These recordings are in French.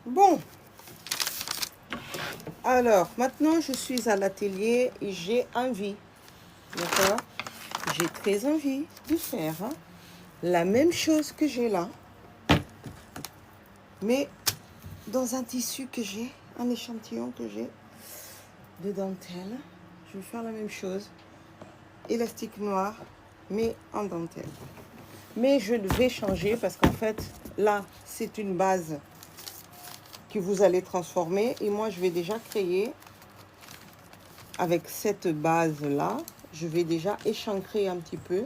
Bon, alors maintenant je suis à l'atelier et j'ai envie, d'accord? J'ai très envie de faire la même chose que j'ai là, mais dans un tissu que j'ai, un échantillon que j'ai de dentelle. Je vais faire la même chose, élastique noir, mais en dentelle. Mais je vais changer parce qu'en fait, là, c'est une base que vous allez transformer. Et moi, je vais déjà créer, avec cette base-là, je vais déjà échancrer un petit peu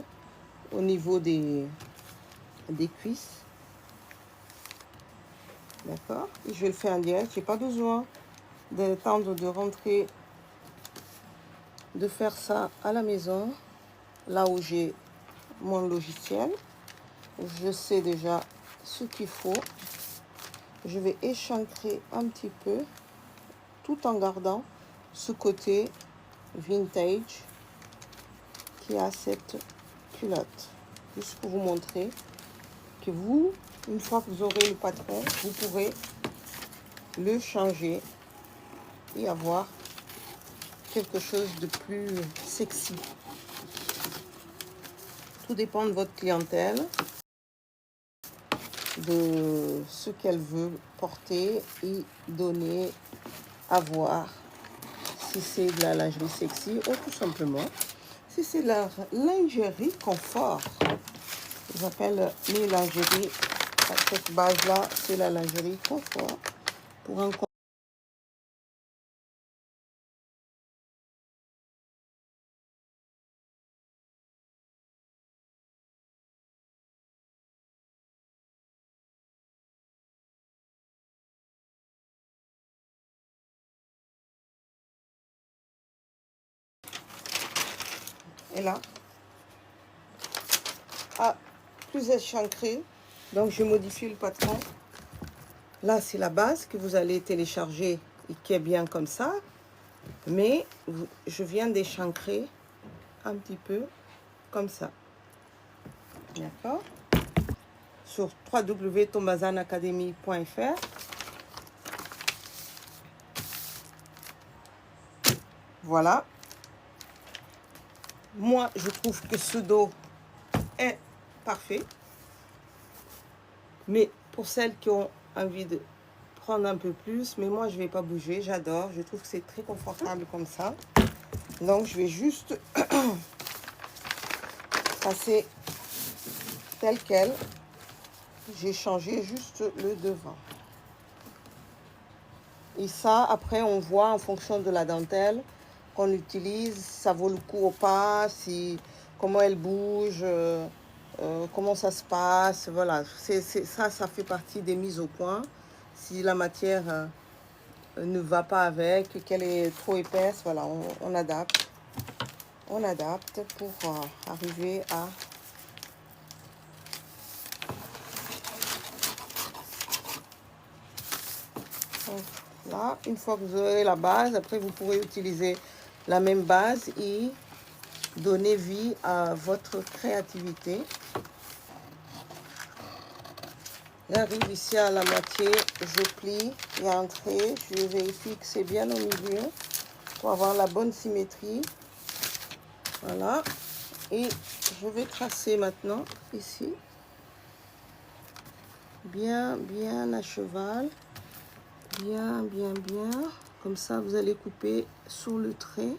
au niveau des cuisses. D'accord? Et je vais le faire en direct. Je n'ai pas besoin d'attendre de rentrer, de faire ça à la maison, là où j'ai mon logiciel. Je sais déjà ce qu'il faut. Je vais échancrer un petit peu tout en gardant ce côté vintage qui a cette culotte. Juste pour vous montrer que vous, une fois que vous aurez le patron, vous pourrez le changer et avoir quelque chose de plus sexy. Tout dépend de votre clientèle, de ce qu'elle veut porter et donner, avoir. Si c'est de la lingerie sexy ou tout simplement, si c'est de la lingerie confort. J'appelle les lingeries, cette base-là, c'est la lingerie confort. Pour un et là, plus échancré, donc je modifie le patron. Là, c'est la base que vous allez télécharger et qui est bien comme ça. Mais je viens d'échancrer un petit peu comme ça. D'accord? Sur www.tombazanacademy.fr. Voilà. Moi, je trouve que ce dos est parfait. Mais pour celles qui ont envie de prendre un peu plus, mais moi, je ne vais pas bouger. J'adore. Je trouve que c'est très confortable comme ça. Donc, je vais juste passer tel quel. J'ai changé juste le devant. Et ça, après, on voit en fonction de la dentelle qu'on utilise, ça vaut le coup ou pas, comment elle bouge, comment ça se passe. Voilà, ça fait partie des mises au point. Si la matière ne va pas avec, qu'elle est trop épaisse, voilà, on adapte. On adapte pour arriver à... Donc, là, une fois que vous aurez la base, après vous pourrez utiliser la même base et donner vie à votre créativité. J'arrive ici à la moitié, je plie et entrée, je vérifie que c'est bien au milieu pour avoir la bonne symétrie. Voilà, et je vais tracer maintenant ici, bien à cheval, bien, comme ça vous allez couper sur le trait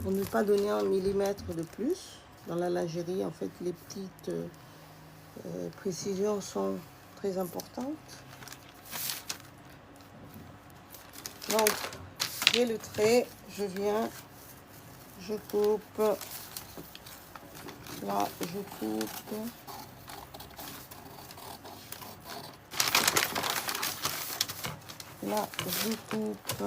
pour ne pas donner un millimètre de plus. Dans la lingerie, en fait, les petites précisions sont très importantes. Donc, j'ai le trait, je viens, je coupe, là, je coupe. Là, je coupe.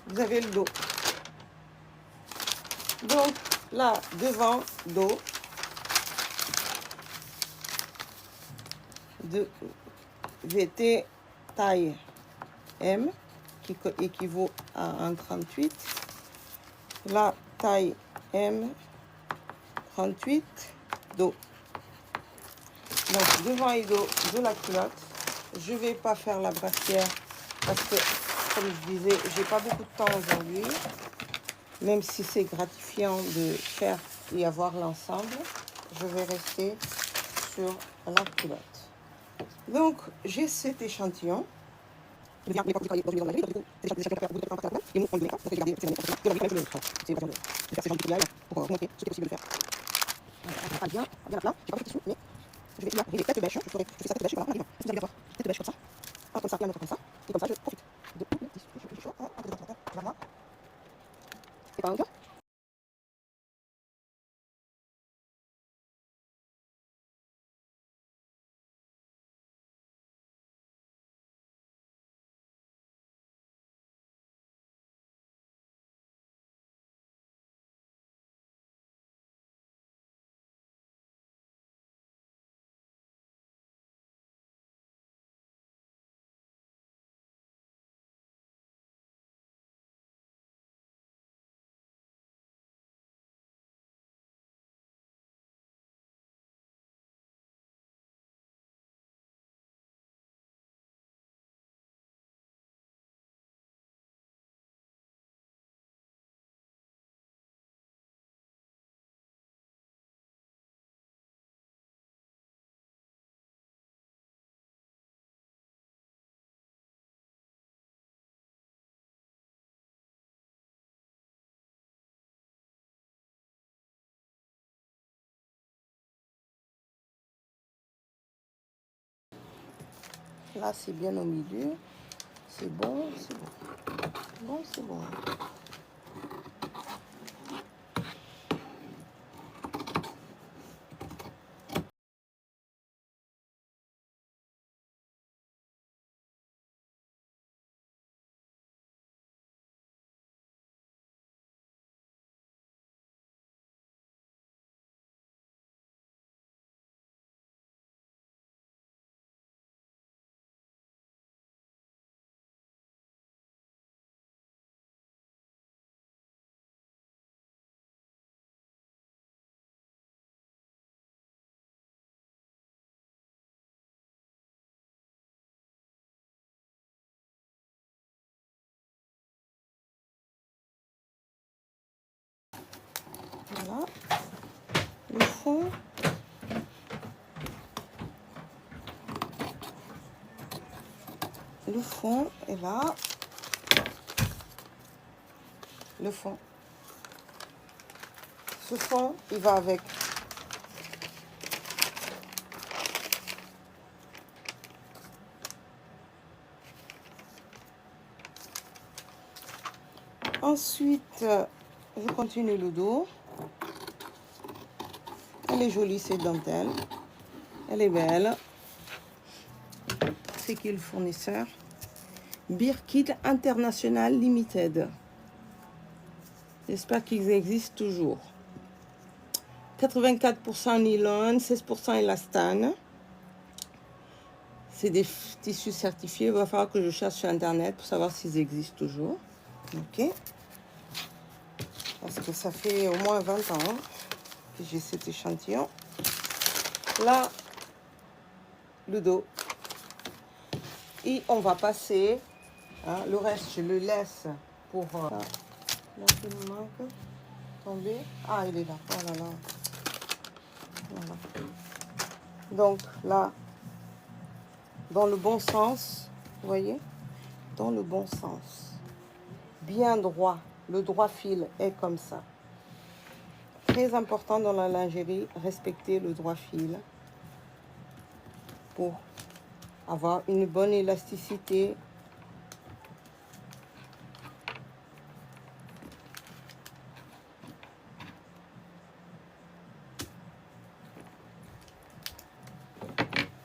Vous avez le dos. Donc, là, devant, dos, de VT taille M, qui équivaut à un 38. la taille M 38 dos. Donc devant et dos de la culotte. Je vais pas faire la brassière parce que, comme je disais, j'ai pas beaucoup de temps aujourd'hui. Même si c'est gratifiant de faire et avoir l'ensemble, je vais rester sur la culotte. Donc j'ai cet échantillon. Je vais arriver tête bêche, je fais ça tête bêche, voilà, arrive. Vous allez avoir tête bêche comme ça, un comme ça, et un autre comme ça, et comme ça je profite de tout le tissu. Je fais chaud, voilà. Et pas un peu. Là c'est bien au milieu, c'est bon, c'est bon. Bon, c'est bon. Voilà. Le fond. Le fond est là. Le fond. Ce fond, il va avec. Ensuite, je continue le dos. Elle est jolie, cette dentelle. Elle est belle. C'est qui le fournisseur? Birkit International Limited. J'espère qu'ils existent toujours. 84% nylon, 16% élastane. C'est des tissus certifiés. Il va falloir que je cherche sur Internet pour savoir s'ils existent toujours. Ok. Parce que ça fait au moins 20 ans que j'ai cet échantillon. Là, le dos. Et on va passer. Hein, le reste, je le laisse pour... là, il me manque. Tomber. Ah, il est là. Oh là là. Voilà. Donc là, dans le bon sens, vous voyez, dans le bon sens, bien droit, le droit fil est comme ça. Très important dans la lingerie, respecter le droit fil pour avoir une bonne élasticité.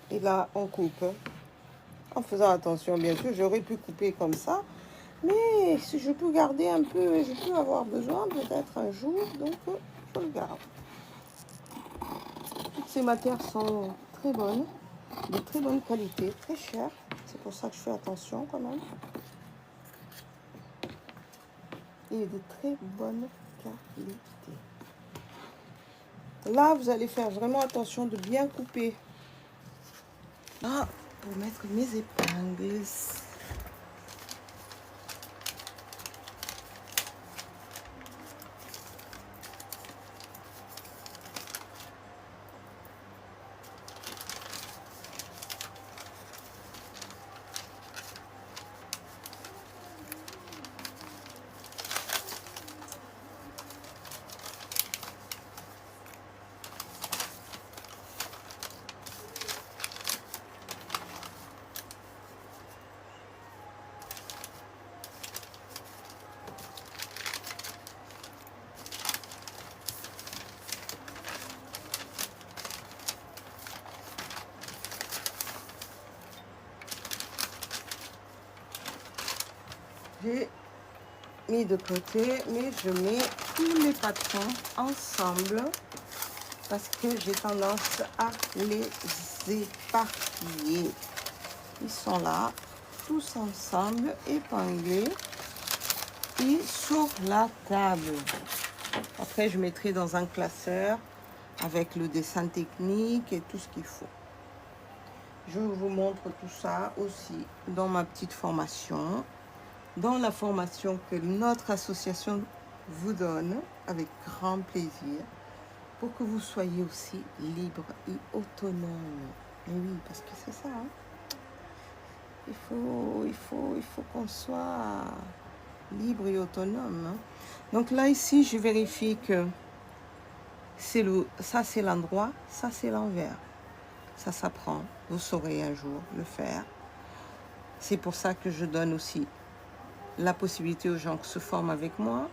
Et là, on coupe. En faisant attention, bien sûr, j'aurais pu couper comme ça. Mais si je peux garder un peu, je peux avoir besoin peut-être un jour, donc je le garde. Toutes ces matières sont très bonnes, de très bonne qualité, très chères. C'est pour ça que je fais attention quand même. Et de très bonne qualité. Là, vous allez faire vraiment attention de bien couper. Là, pour mettre mes épingles. J'ai mis de côté, mais je mets tous les patrons ensemble parce que j'ai tendance à les éparpiller. Ils sont là, tous ensemble, épinglés et sur la table. Après, je mettrai dans un classeur avec le dessin technique et tout ce qu'il faut. Je vous montre tout ça aussi dans ma petite formation, dans la formation que notre association vous donne avec grand plaisir pour que vous soyez aussi libre et autonome. Et oui, parce que c'est ça. Hein? Il faut qu'on soit libre et autonome. Hein? Donc là, ici, je vérifie que ça, c'est l'endroit, ça, c'est l'envers. Ça s'apprend. Vous saurez un jour le faire. C'est pour ça que je donne aussi la possibilité aux gens qui se forment avec moi,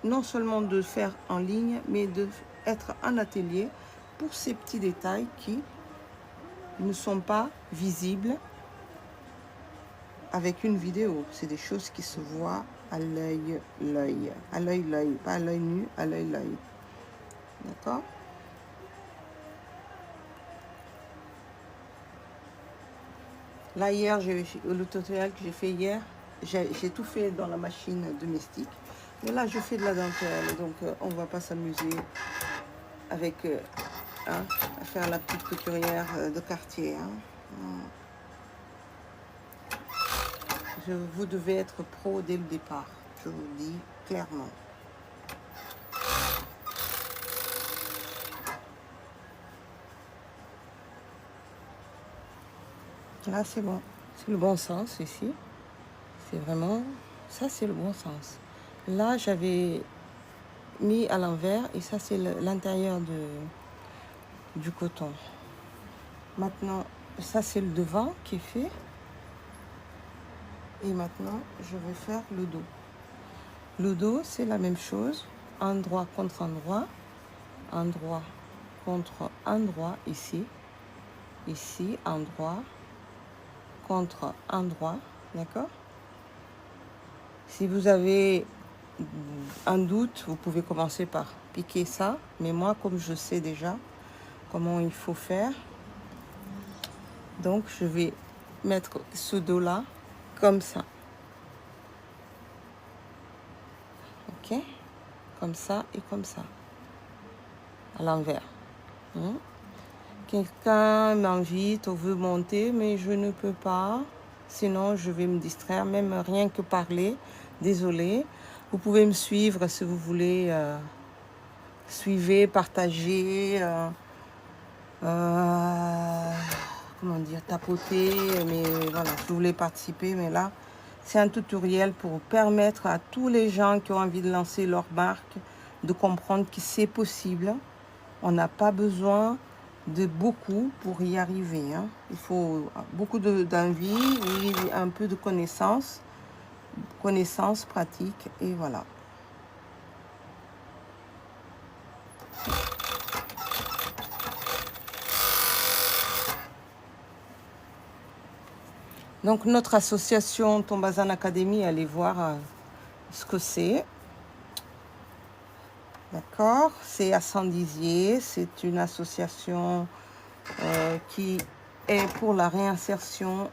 non seulement de faire en ligne, mais d'être en atelier pour ces petits détails qui ne sont pas visibles avec une vidéo. C'est des choses qui se voient à l'œil, à l'œil, pas à l'œil nu, à l'œil. D'accord? Là, hier, le tutoriel que j'ai fait hier, j'ai tout fait dans la machine domestique. Mais là, je fais de la dentelle, donc on ne va pas s'amuser avec à faire la petite couturière de quartier. Hein. Vous devez être pro dès le départ, je vous le dis clairement. Là, c'est bon. C'est le bon sens ici. C'est vraiment... Ça, c'est le bon sens. Là, j'avais mis à l'envers et ça, c'est l'intérieur du coton. Maintenant, ça, c'est le devant qui est fait. Et maintenant, je vais faire le dos. Le dos, c'est la même chose. Endroit contre endroit. Endroit contre endroit ici. Ici, endroit contre endroit. D'accord? Si vous avez un doute, vous pouvez commencer par piquer ça. Mais moi, comme je sais déjà comment il faut faire, donc je vais mettre ce dos-là comme ça. Ok? Comme ça et comme ça. À l'envers. Quelqu'un m'invite ou veut monter, mais je ne peux pas. Sinon, je vais me distraire, même rien que parler. Désolée. Vous pouvez me suivre si vous voulez. Suivez, partagez. Comment dire, tapoter. Mais voilà, si vous voulez participer. Mais là, c'est un tutoriel pour permettre à tous les gens qui ont envie de lancer leur marque de comprendre que c'est possible. On n'a pas besoin de beaucoup pour y arriver. Hein. Il faut beaucoup d'envie et un peu de connaissances pratiques et voilà. Donc notre association Tombazan Academy, allez voir ce que c'est. D'accord, c'est à Saint-Dizier, c'est une association qui est pour la réinsertion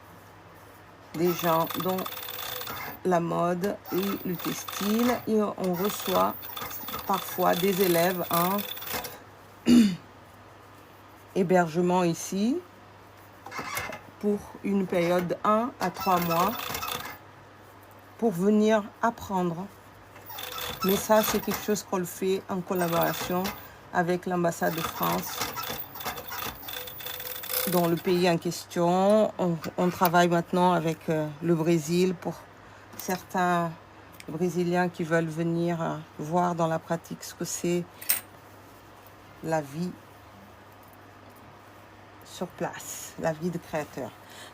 des gens dans la mode et le textile. Et on reçoit parfois des élèves en hébergement ici pour une période de 1 à 3 mois pour venir apprendre. Mais ça, c'est quelque chose qu'on le fait en collaboration avec l'ambassade de France dans le pays en question. On travaille maintenant avec le Brésil pour certains Brésiliens qui veulent venir voir dans la pratique ce que c'est la vie sur place, la vie de créateur.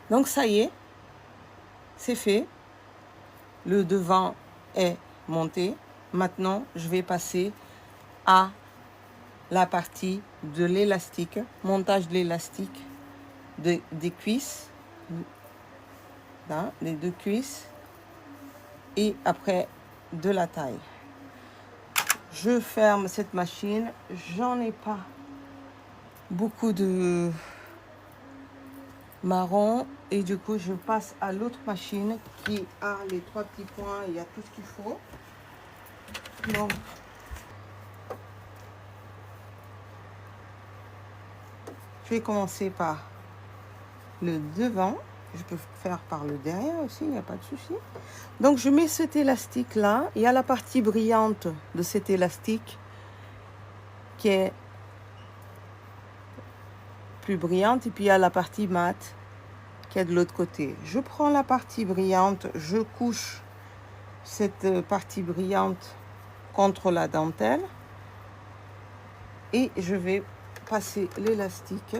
Donc ça y est, c'est fait. Le devant est monté. Maintenant, je vais passer à la partie de l'élastique, montage de l'élastique des cuisses, là, les 2 cuisses, et après de la taille. Je ferme cette machine, j'en ai pas beaucoup de marron et du coup je passe à l'autre machine qui a les 3 petits points, il y a tout ce qu'il faut. Donc je vais commencer par le devant, je peux faire par le derrière aussi, il n'y a pas de souci. Donc je mets cet élastique là, il y a la partie brillante de cet élastique qui est plus brillante et puis il y a la partie mate qui est de l'autre côté. Je prends la partie brillante, je couche cette partie brillante contre la dentelle et je vais passer l'élastique.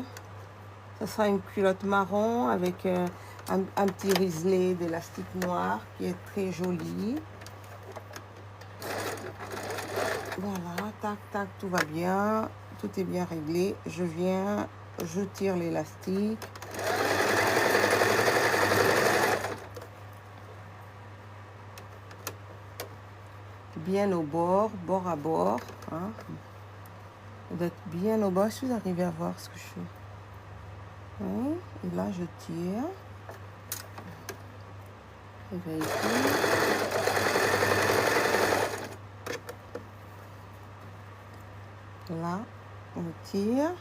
Ça sera une culotte marron avec un petit riselé d'élastique noir qui est très joli. Voilà, tac, tac, tout va bien. Tout est bien réglé. Je viens, je tire l'élastique. Bien au bord, bord à bord. Hein. D'être bien au bord. Si vous arrivez à voir ce que je fais. Oui, et là, je tire. Et vérifie. Là, on tire.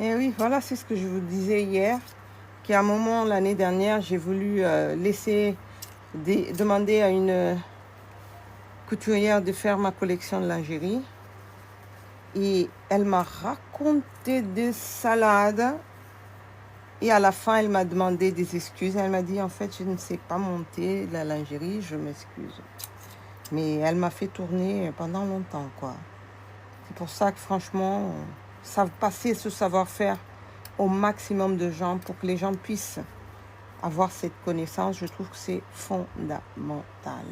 Et oui, voilà, c'est ce que je vous disais hier, qu'à un moment, l'année dernière, j'ai voulu demander à une couturière de faire ma collection de lingerie. Et elle m'a raconté des salades. Et à la fin, elle m'a demandé des excuses. Elle m'a dit, en fait, je ne sais pas monter la lingerie, je m'excuse. Mais elle m'a fait tourner pendant longtemps, quoi. C'est pour ça que, franchement, passer ce savoir-faire au maximum de gens pour que les gens puissent avoir cette connaissance, je trouve que c'est fondamental.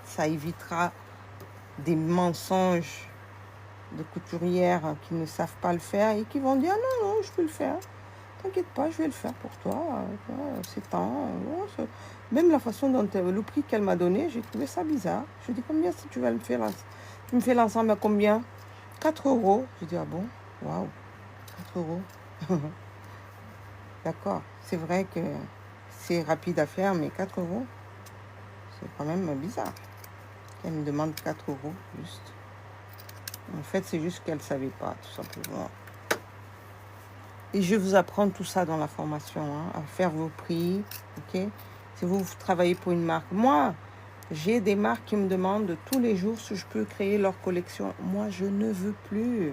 Ça évitera des mensonges de couturières qui ne savent pas le faire et qui vont dire « Non, non, je peux le faire. T'inquiète pas, je vais le faire pour toi. C'est temps. » Même la façon dont le prix qu'elle m'a donné, j'ai trouvé ça bizarre. Je dis « Combien si tu vas me faire tu me fais l'ensemble à combien ?» 4 euros. Je dis « Ah bon? Waouh, 4 euros. » D'accord, c'est vrai que c'est rapide à faire, mais 4 euros, c'est quand même bizarre. Elle me demande 4 euros, juste. En fait, c'est juste qu'elle ne savait pas, tout simplement. Et je vous apprends tout ça dans la formation, hein, à faire vos prix, ok? Si vous travaillez pour une marque. Moi, j'ai des marques qui me demandent tous les jours si je peux créer leur collection. Moi, je ne veux plus.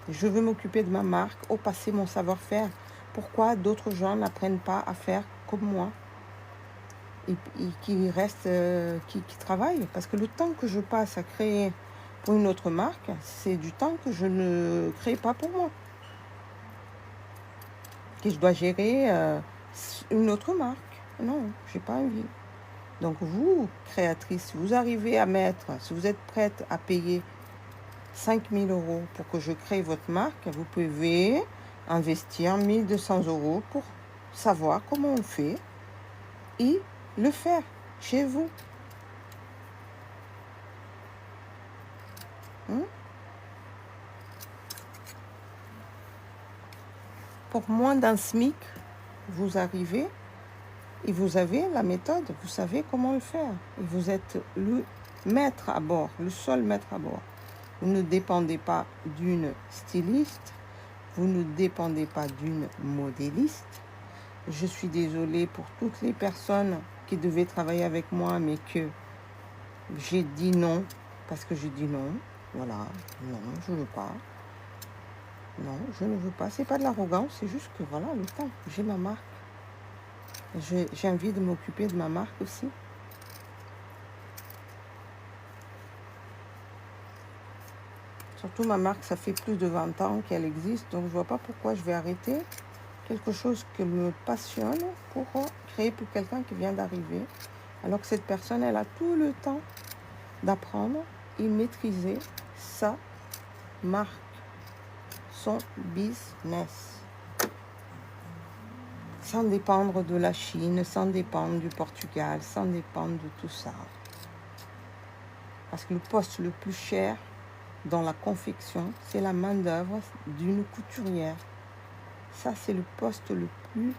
Je veux m'occuper de ma marque, passer mon savoir-faire. Pourquoi d'autres gens n'apprennent pas à faire comme moi et qui restent, qui travaillent? Parce que le temps que je passe à créer pour une autre marque, c'est du temps que je ne crée pas pour moi. Que je dois gérer une autre marque. Non, j'ai pas envie. Donc vous, créatrice, si vous arrivez à mettre, si vous êtes prête à payer 5 000 € pour que je crée votre marque, vous pouvez investir 1 200 € pour savoir comment on fait et le faire chez vous. Pour moins d'un SMIC, vous arrivez et vous avez la méthode, vous savez comment le faire. Et vous êtes le maître à bord, le seul maître à bord. Vous ne dépendez pas d'une styliste, vous ne dépendez pas d'une modéliste. Je suis désolée pour toutes les personnes qui devaient travailler avec moi, mais que j'ai dit non, parce que j'ai dit non. Voilà, non, je ne veux pas. Non, je ne veux pas. C'est pas de l'arrogance, c'est juste que voilà, le temps, j'ai ma marque. J'ai envie de m'occuper de ma marque aussi. Surtout ma marque, ça fait plus de 20 ans qu'elle existe, donc je vois pas pourquoi je vais arrêter quelque chose qui me passionne pour créer pour quelqu'un qui vient d'arriver. Alors que cette personne, elle a tout le temps d'apprendre et maîtriser sa marque, son business. Sans dépendre de la Chine, sans dépendre du Portugal, sans dépendre de tout ça. Parce que le poste le plus cher dans la confection, c'est la main-d'œuvre d'une couturière. Ça, c'est le poste le plus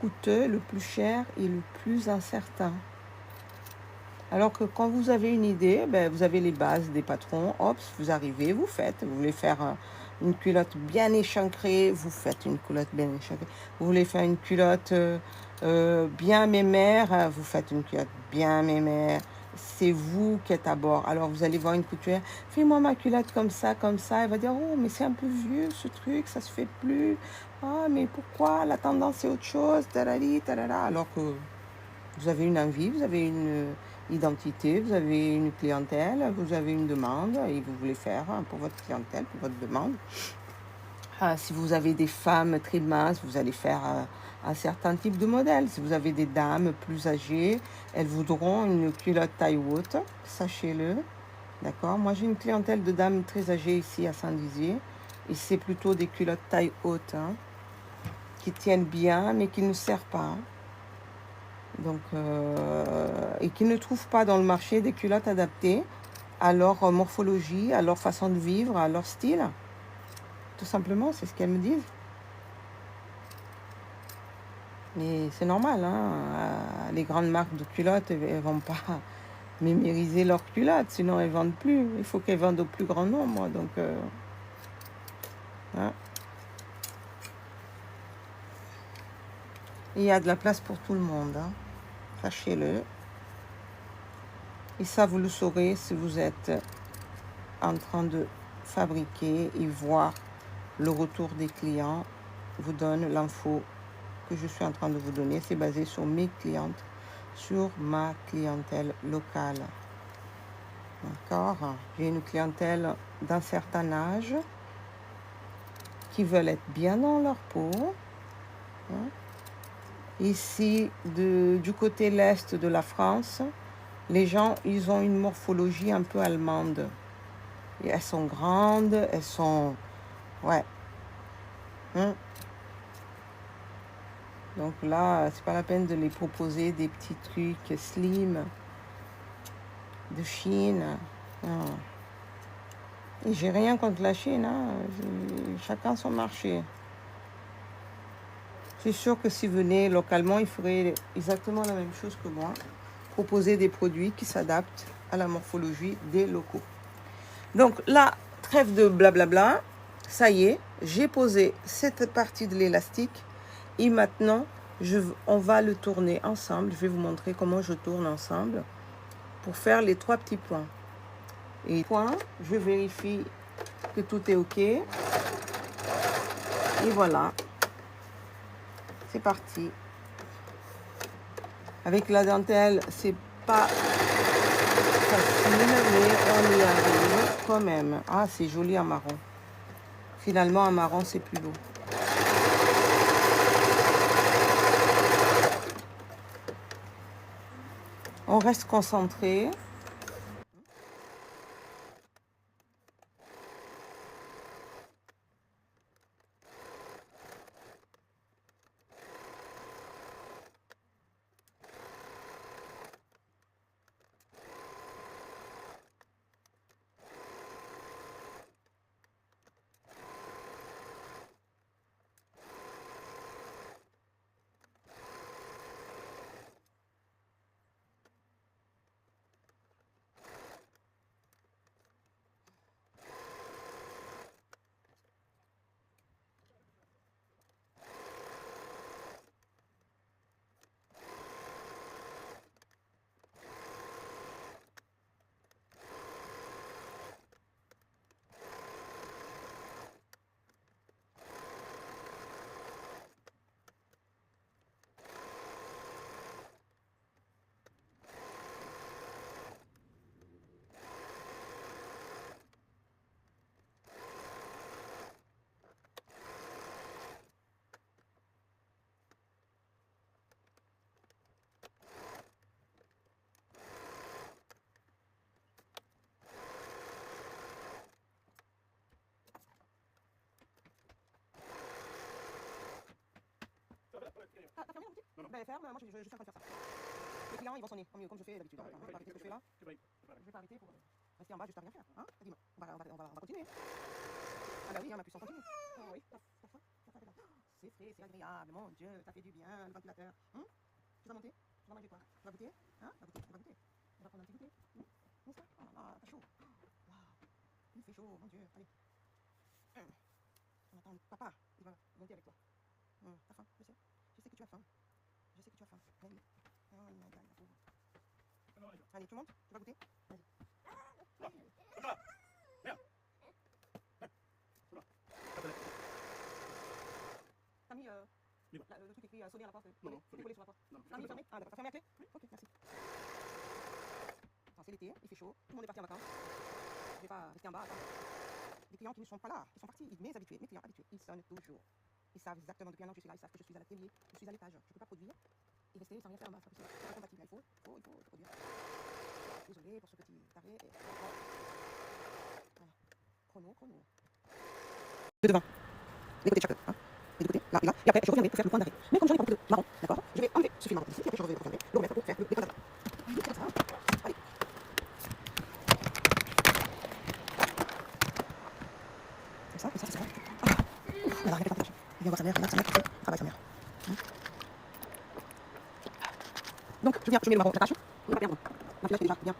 coûteux, le plus cher et le plus incertain. Alors que quand vous avez une idée, vous avez les bases des patrons, hop, vous arrivez, vous faites. Vous voulez faire une culotte bien échancrée, vous faites une culotte bien échancrée. Vous voulez faire une culotte bien mémère, vous faites une culotte bien mémère. C'est vous qui êtes à bord. Alors vous allez voir une couturière, fais-moi ma culotte comme ça, comme ça. Elle va dire, oh, mais c'est un peu vieux ce truc, ça se fait plus. Ah, mais pourquoi? La tendance c'est autre chose, tarari, tarara. Alors que vous avez une envie, vous avez une identité, vous avez une clientèle, vous avez une demande et vous voulez faire pour votre clientèle, pour votre demande. Si vous avez des femmes très minces, vous allez faire un certain type de modèle. Si vous avez des dames plus âgées, elles voudront une culotte taille haute, sachez-le. D'accord? Moi, j'ai une clientèle de dames très âgées ici à Saint-Dizier et c'est plutôt des culottes taille haute qui tiennent bien mais qui ne servent pas. Donc, et qui ne trouvent pas dans le marché des culottes adaptées à leur morphologie, à leur façon de vivre, à leur style. Tout simplement, c'est ce qu'elles me disent. Mais c'est normal, les grandes marques de culottes, elles ne vont pas mémériser leurs culottes, sinon elles ne vendent plus. Il faut qu'elles vendent au plus grand nombre. Donc, il y a de la place pour tout le monde. Sachez-le. Et ça, vous le saurez si vous êtes en train de fabriquer et voir le retour des clients. Vous donne l'info que je suis en train de vous donner. C'est basé sur mes clientes, sur ma clientèle locale. D'accord? J'ai une clientèle d'un certain âge qui veulent être bien dans leur peau. Ici, du côté l'est de la France, les gens, ils ont une morphologie un peu allemande. Et elles sont grandes, elles sont... Ouais. Donc là, c'est pas la peine de les proposer des petits trucs slim de Chine. Et j'ai rien contre la Chine, chacun son marché. C'est sûr que si vous venez localement, il faudrait exactement la même chose que moi. Proposer des produits qui s'adaptent à la morphologie des locaux. Donc là, trêve de blablabla. Ça y est, j'ai posé cette partie de l'élastique. Et maintenant, on va le tourner ensemble. Je vais vous montrer comment je tourne ensemble pour faire les 3 petits points. Et je vérifie que tout est OK. Et voilà. C'est parti. Avec la dentelle, c'est pas facile, mais on y arrive. quand même. Ah, c'est joli en marron. Finalement, en marron, c'est plus beau. On reste concentré. T'as fermé la boutique? Non, non. Ben, ferme, moi je suis en train de faire ça. Les clients ils vont sonner, comme je fais d'habitude. Attends, je vais pas arrêter ce que je fais là. Je vais pas arrêter pour rester en bas juste à rien faire. Hein? Dis-moi, on va continuer. Ah bah oui, hein, ma puissance continue. Oh, oui, c'est frais, c'est agréable, mon Dieu, ça fait du bien, le ventilateur. Tu vas monter? Tu vas manger quoi? Tu vas goûter? Hein? On va goûter, on va goûter. On va prendre un petit goûter. N'est-ce pas? Oh là là, t'as chaud. Waouh, il fait chaud, mon Dieu, allez. On attend papa, il va monter avec toi. T'as faim, je sais. Je sais que tu as faim. Je sais que tu as faim. Vas-y. Oh là là, la pauvre. Allez, tu montes? Tu vas goûter? Vas-y. T'as mis le truc écrit sonner à la porte? Non, collé sur la porte. T'as mis fermé? Ah d'accord, t'as fermé la clé? Oui. Ok, merci. Attends, c'est l'été, il fait chaud, tout le monde est parti en vacances. Je vais pas rester en bas, attends. Les clients qui ne sont pas là, ils sont partis, mes habitués, mes clients habitués, ils sonnent toujours. Ils savent exactement depuis un an que je suis là, ils savent que je suis à l'atelier, je suis à l'étage, je ne peux pas produire et rester sans rien faire en bas, c'est pas compatible. Il faut produire. Désolé pour ce petit arrêt. Et... Voilà. Chrono. De devant. Les côtés de chaque. Hein. Les deux côtés, là et là. Et après, je reviendrai pour faire le point d'arrêt. Mais comme j'en ai pas beaucoup de marron, d'accord, je vais enlever ce fil marron ici, et après je reviendrai le remettre pour faire le point d'arrêt. Comme ça. Allez. Comme ça, c'est ça. Ah. Alors, il y a pas il vient voir sa mère, travaille sa mère. Donc, je mets le marron, j'attache. On va pas perdre. La filasse est déjà bien.